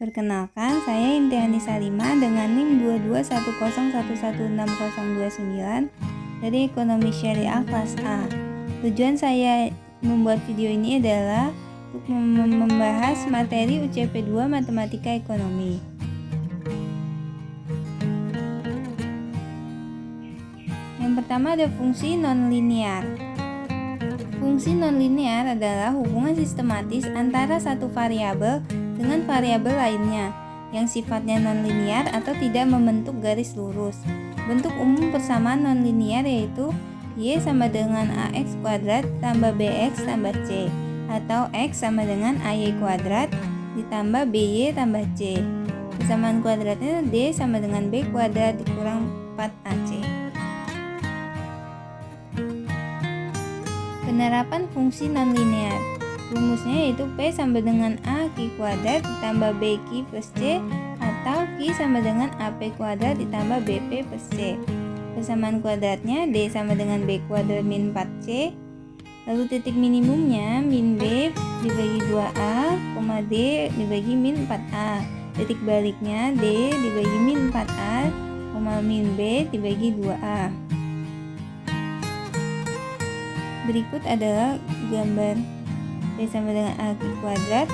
Perkenalkan, saya Intiani Salima dengan NIM 2210116029 dari Ekonomi Syariah kelas A. Tujuan saya membuat video ini adalah untuk membahas materi UCP 2 Matematika Ekonomi. Yang pertama ada fungsi nonlinear. Fungsi nonlinear adalah hubungan sistematis antara satu variabel dengan variabel lainnya yang sifatnya nonlinear atau tidak membentuk garis lurus. Bentuk umum persamaan nonlinear yaitu Y sama dengan AX kuadrat tambah BX tambah C, atau X sama dengan AY kuadrat ditambah BY tambah C. Persamaan kuadratnya D sama dengan B kuadrat dikurang 4AC. Penerapan fungsi nonlinear. Rumusnya yaitu P sama dengan A Q kuadrat ditambah B Q plus C, atau Q sama dengan AP kuadrat ditambah BP plus C. Persamaan kuadratnya D sama dengan B kuadrat min 4C. Lalu titik minimumnya min B dibagi 2A, D dibagi min 4A. Titik baliknya D dibagi min 4A, min B dibagi 2A. Berikut adalah gambar P sama dengan AQ kuadrat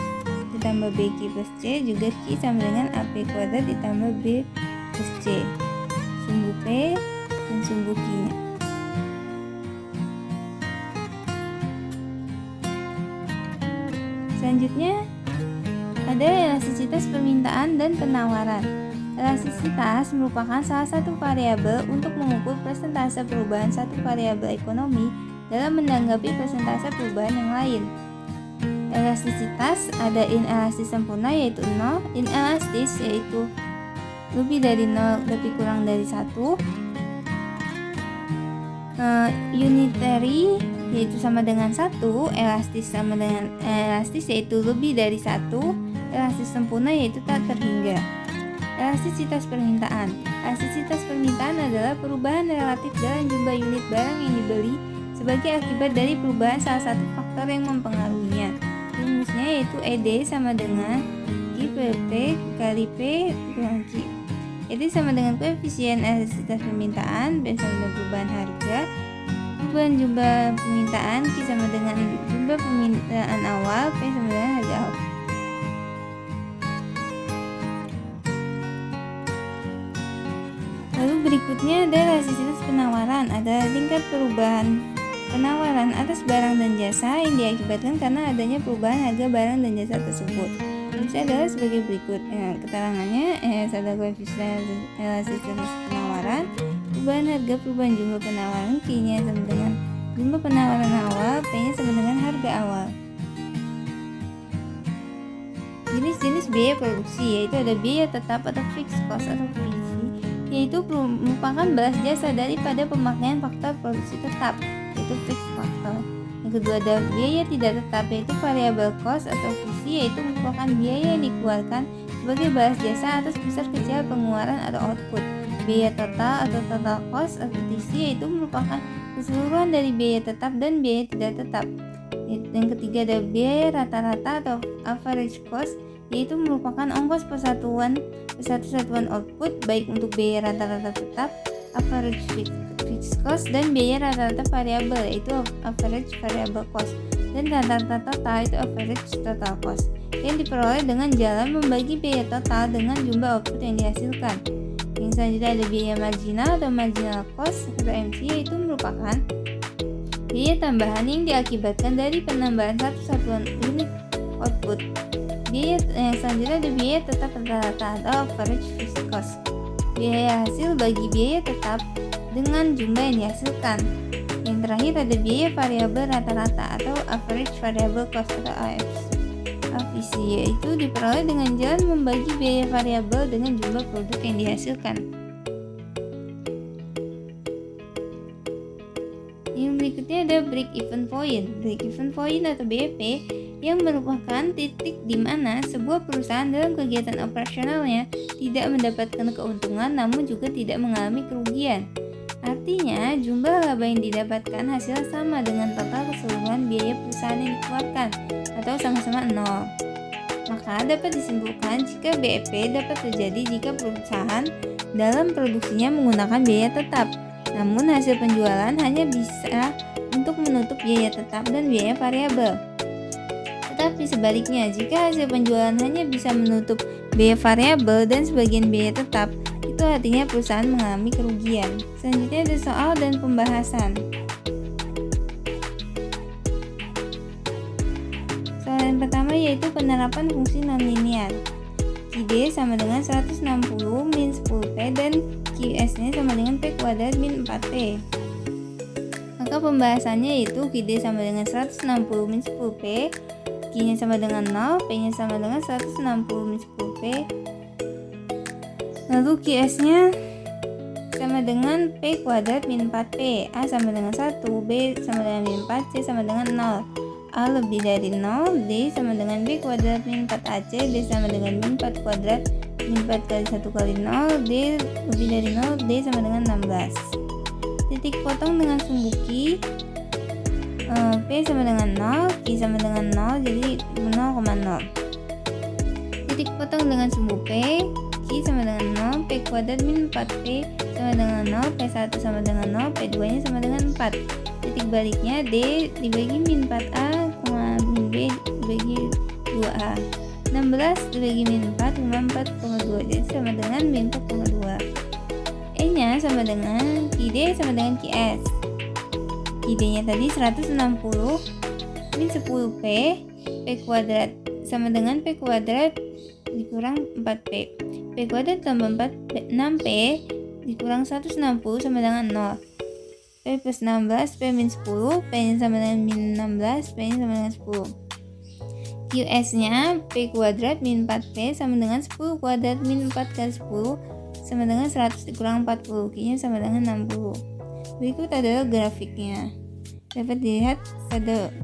ditambah BQ plus C, juga Q sama dengan AP kuadrat ditambah B plus C. Sumbu P dan sumbu Q-nya. Selanjutnya ada elastisitas permintaan dan penawaran. Elastisitas merupakan salah satu variabel untuk mengukur persentase perubahan satu variabel ekonomi dalam menanggapi persentase perubahan yang lain. Elastisitas ada inelastis sempurna yaitu 0, inelastis yaitu lebih dari 0 tapi kurang dari 1, unitary yaitu sama dengan 1, elastis sama dengan elastis yaitu lebih dari 1, elastis sempurna yaitu tak terhingga. Elastisitas permintaan. Elastisitas permintaan adalah perubahan relatif dalam jumlah unit barang yang dibeli sebagai akibat dari perubahan salah satu faktor yang mempengaruhinya. Rumusnya yaitu ED sama dengan Q per P kali P kurang Q. ED sama dengan koefisien elastisitas permintaan, P sama dengan perubahan harga, perubahan jumlah permintaan, Q sama dengan jumlah permintaan awal, P sama dengan harga awal. Lalu berikutnya ada elastisitas penawaran, ada tingkat perubahan penawaran atas barang dan jasa yang diakibatkan karena adanya perubahan harga barang dan jasa tersebut. Rumusnya adalah sebagai berikut. Keterangannya ada koefisien elastisitas penawaran, perubahan harga, perubahan jumlah penawaran, Q-nya sama dengan jumlah penawaran awal, P-nya sama dengan harga awal. Jenis-jenis biaya produksi yaitu ada biaya tetap atau fixed cost atau FIFI, yaitu merupakan balas jasa daripada pemakaian faktor produksi tetap, yaitu fixed factor. Yang kedua ada biaya tidak tetap yaitu variable cost atau FIFI, yaitu merupakan biaya yang dikeluarkan sebagai balas jasa atas besar kecil pengeluaran atau output. Biaya total atau total cost atau TC yaitu merupakan keseluruhan dari biaya tetap dan biaya tidak tetap. Yang ketiga ada biaya rata-rata atau average cost, yaitu merupakan ongkos per satu satuan output baik untuk biaya rata-rata tetap, average fixed cost, dan biaya rata-rata variabel yaitu average variable cost, dan rata-rata total itu average total cost, yang diperoleh dengan jalan membagi biaya total dengan jumlah output yang dihasilkan. Yang selanjutnya ada biaya marginal atau marginal cost atau MC, yaitu merupakan biaya tambahan yang diakibatkan dari penambahan satu satuan unit output. Biaya yang selanjutnya ada biaya tetap rata-rata atau average fixed cost, biaya hasil bagi biaya tetap dengan jumlah yang dihasilkan. Yang terakhir ada biaya variabel rata-rata atau average variable cost atau AFC, yaitu diperoleh dengan jalan membagi biaya variabel dengan jumlah produk yang dihasilkan. Yang berikutnya ada break even point. Break even point atau BEP yang merupakan titik di mana sebuah perusahaan dalam kegiatan operasionalnya tidak mendapatkan keuntungan namun juga tidak mengalami kerugian. Artinya, jumlah laba yang didapatkan hasilnya sama dengan total keseluruhan biaya perusahaan yang dikeluarkan atau sama-sama 0. Maka dapat disimpulkan jika BEP dapat terjadi jika perusahaan dalam produksinya menggunakan biaya tetap, namun hasil penjualan hanya bisa untuk menutup biaya tetap dan biaya variabel. Tetapi sebaliknya, jika hasil penjualan hanya bisa menutup biaya variabel dan sebagian biaya tetap, itu artinya perusahaan mengalami kerugian. Selanjutnya ada soal dan pembahasan. Soal yang pertama yaitu penerapan fungsi nonlinear. QD sama dengan 160 min 10P dan QS-nya sama dengan P kuadrat min 4P. Maka pembahasannya yaitu QD sama dengan 160 min 10P, Q-nya sama dengan 0, P-nya sama dengan 160 min 10P. Lalu QS-nya sama dengan P kuadrat min 4P, A sama dengan 1, B sama dengan min 4, C sama dengan 0. A lebih dari 0, D sama dengan B kuadrat min 4AC, D sama dengan min 4 kuadrat min 4 kali 1 kali 0, D lebih dari 0, D sama dengan 16. Titik potong dengan sumbu Q, P sama dengan 0, Q sama dengan 0, jadi 0,0. Titik potong dengan sumbu P, Q sama dengan 0, P kuadrat min 4P sama dengan 0, P1 sama dengan 0, P2 nya sama dengan 4. Titik baliknya D dibagi min 4A, min B dibagi 2A. 16 dibagi min 4, 4,2, jadi sama dengan min 4,2. E nya sama dengan QD sama dengan QS. QD nya tadi 160 min 10P, P kuadrat sama dengan P kuadrat dikurang 4P. P kuadrat tambah 6P dikurang 160 sama dengan 0. P plus 16, P min 10, P nya sama dengan min 16, P nya sama dengan 10. QS nya P kuadrat min 4P sama dengan 10 kuadrat min 4 kali 10 sama dengan 100 dikurang 40, Q nya sama dengan 60. Berikut adalah grafiknya, dapat dilihat pada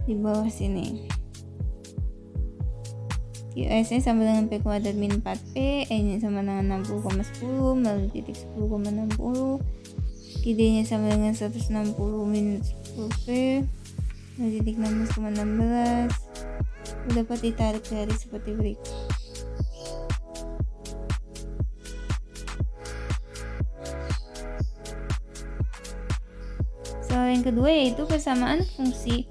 di bawah sini. QS nya sama dengan P kuadrat min 4P, E nya sama dengan 60,10 melalui titik 10,60, QD nya sama dengan 160 min 10P melalui titik 16,16, dapat ditarik dari seperti berikut. Soal yang kedua yaitu kesamaan fungsi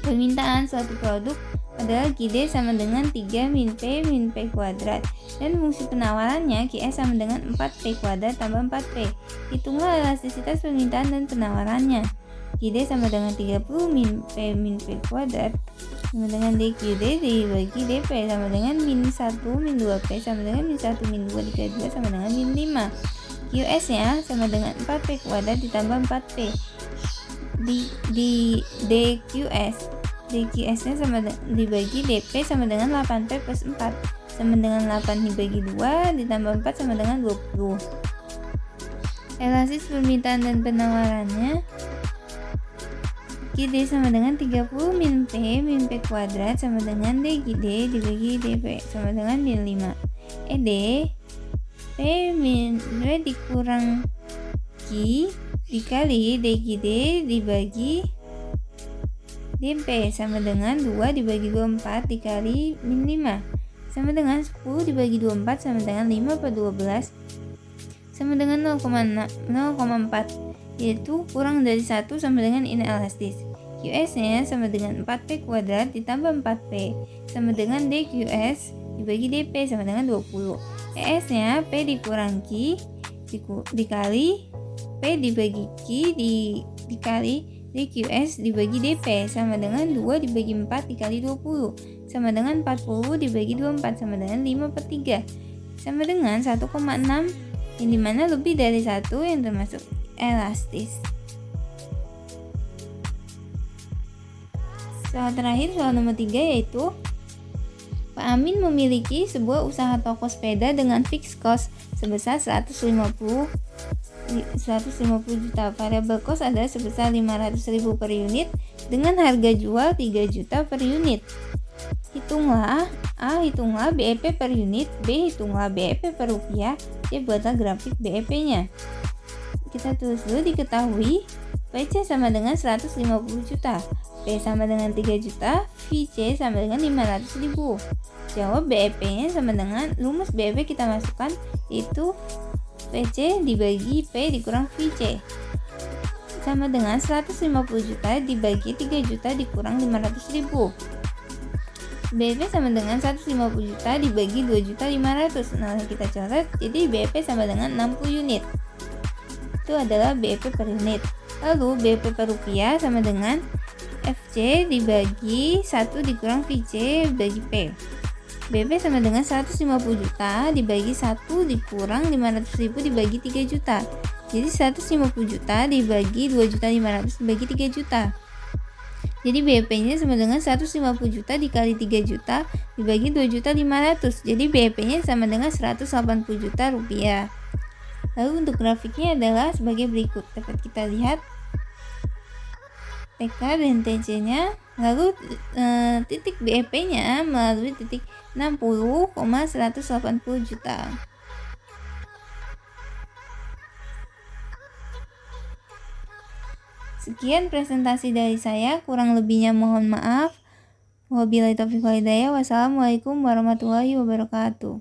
permintaan suatu produk adalah QD sama dengan 3 min P kuadrat dan fungsi penawarannya QS sama dengan 4P kuadrat tambah 4P. Hitunglah elastisitas permintaan dan penawarannya. QD sama dengan 30 min P kuadrat sama dengan DQD dibagi DP sama dengan min 1 min 2P sama dengan min 1 min 2 dikali 2 sama dengan min 5. QS nya sama dengan 4P kuadrat ditambah 4P di DQS nya sama dibagi DP sama dengan 8P plus 4 sama dengan 8 dibagi 2 ditambah 4 sama dengan 20. Elastis permintaan dan penawarannya QD sama dengan 30 min P kuadrat sama dengan DQD dibagi DP sama dengan min 5. ED P min 2 dikurang Q dikali DQD dibagi DP sama dengan 2 dibagi 24 dikali min 5 sama dengan 10 dibagi 24 sama dengan 5 per 12 sama dengan 0,4, yaitu kurang dari 1 sama dengan inelastis. QS nya sama dengan 4P kuadrat ditambah 4P sama dengan DQS dibagi DP sama dengan 20. ES nya P dikurang Q dikali P dibagi Q dikali DQS dibagi DP sama dengan 2 dibagi 4 dikali 20 sama dengan 40 dibagi 24 sama dengan 5 per 3 sama dengan 1,6, yang dimana lebih dari 1 yang termasuk elastis. Soal terakhir, soal nomor 3 yaitu Pak Amin memiliki sebuah usaha toko sepeda dengan fixed cost sebesar 150 juta. Variable cost adalah sebesar 500.000 per unit dengan harga jual 3 juta per unit. Hitunglah A, hitunglah BEP per unit, B, hitunglah BEP per rupiah, C, buatlah grafik BEP-nya. Kita tulis dulu. Diketahui PC sama dengan 150 juta. P sama dengan 3 juta, VC sama dengan 500.000. Jawab BEP-nya sama dengan rumus BEP kita masukkan, yaitu VC dibagi P dikurang VC sama dengan 150 juta dibagi 3 juta dikurang 500.000. BEP sama dengan 150 juta dibagi 2.500.000. Nah, kita coret, jadi BEP sama dengan 60 unit. Itu adalah BEP per unit. Lalu BEP per rupiah sama dengan FC dibagi 1 dikurang VC bagi P. BEP sama dengan 150 juta dibagi 1 dikurang 500.000 dibagi 3 juta. Jadi 150 juta dibagi 2.500.000 dibagi 3 juta. Jadi BEP-nya sama dengan 150 juta dikali 3 juta dibagi 2.500.000. Jadi BEP-nya sama dengan 180 juta rupiah. Lalu untuk grafiknya adalah sebagai berikut. Dapat kita lihat TK dan TC-nya, lalu titik BEP-nya melalui titik 60,180 juta. Sekian presentasi dari saya, kurang lebihnya mohon maaf. Wabillahi taufiq wal hidayah. Wassalamualaikum warahmatullahi wabarakatuh.